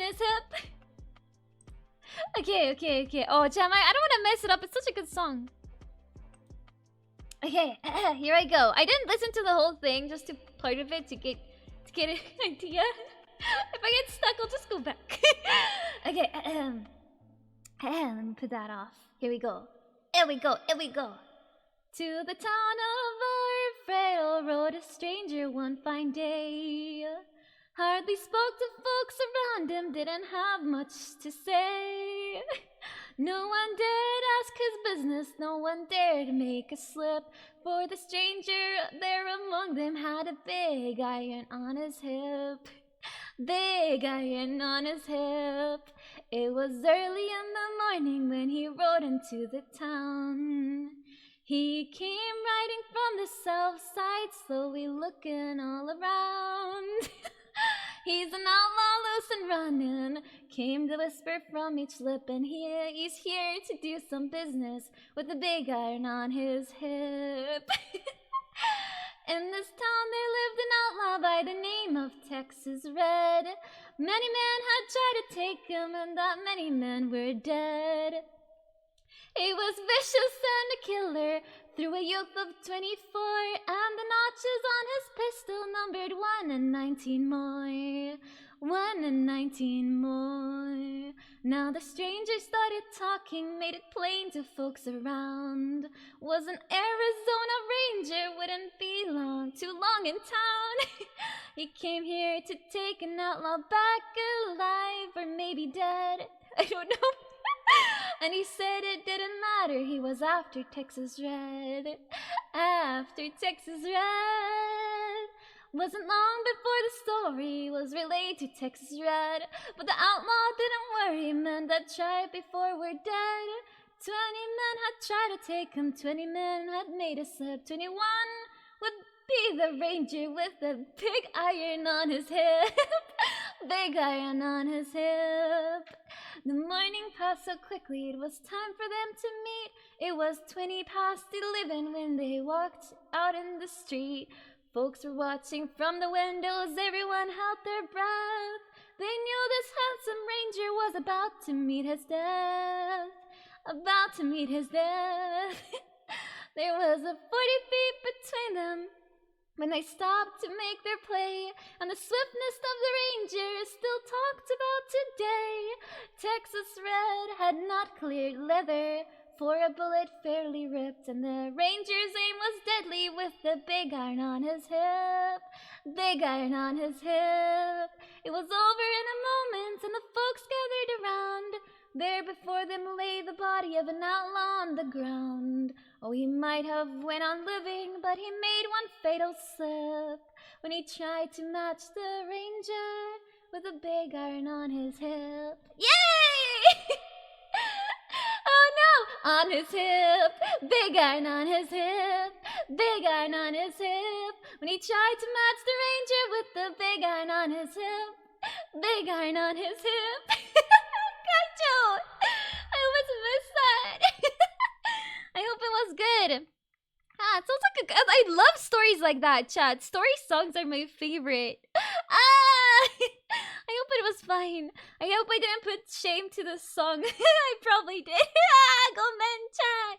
his hip. Okay. Oh, Jam, I don't want to mess it up. It's such a good song. Okay, here I go. I didn't listen to the whole thing, just to part of it to get an idea. If I get stuck, I'll just go back. Okay, let me put that off. Here we go. Here we go. To the town of Frail rode a stranger one fine day. Hardly spoke to folks around him, didn't have much to say. No one dared ask his business, no one dared make a slip, for the stranger there among them had a big iron on his hip. Big iron on his hip. It was early in the morning when he rode into the town. He came riding from the south side, slowly looking all around. He's an outlaw loose and running, came the whisper from each lip, and he's here to do some business with a big iron on his hip. In this town there lived an outlaw by the name of Texas Red. Many men had tried to take him, and that many men were dead. He was vicious and a killer, through a youth of 24, and the notches on his pistol numbered 1 and 19 more. 1 and 19 more. Now the stranger started talking, made it plain to folks around. Was an Arizona Ranger, wouldn't be too long in town. He came here to take an outlaw back alive, or maybe dead, I don't know. And he said it didn't matter, he was after Texas Red. After Texas Red. Wasn't long before the story was relayed to Texas Red, but the outlaw didn't worry, men that tried before were dead. 20 men had tried to take him, 20 men had made a slip. 21 would be the ranger with the big iron on his hip. Big iron on his hip. The morning passed so quickly, it was time for them to meet. It was 20 past 11 when they walked out in the street. Folks were watching from the windows, everyone held their breath. They knew this handsome ranger was about to meet his death. About to meet his death. There was a 40 feet between them when they stopped to make their play, and the swiftness of the ranger is still talked about today. Texas Red had not cleared leather, for a bullet fairly ripped, and the ranger's aim was deadly with the big iron on his hip. Big iron on his hip. It was over in a moment, and the folks gathered around. There before them lay the body of an outlaw on the ground. Oh, he might have went on living, but he made one fatal slip when he tried to match the ranger with a big iron on his hip. Yay! Oh no! On his hip, big iron on his hip, big iron on his hip. When he tried to match the ranger with the big iron on his hip, big iron on his hip. Kaijo! I almost missed that. I hope it was good. Ah, it sounds like I love stories like that, chat. Story songs are my favorite. Ah! I hope it was fine. I hope I didn't put shame to the song. I probably did. Ah, go men, chat.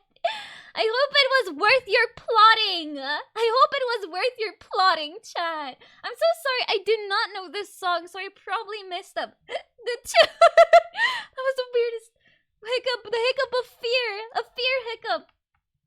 I hope it was worth your plotting. I hope it was worth your plotting, chat. I'm so sorry. I did not know this song, so I probably messed up the tune. That was the weirdest hiccup. The hiccup of fear. A fear hiccup.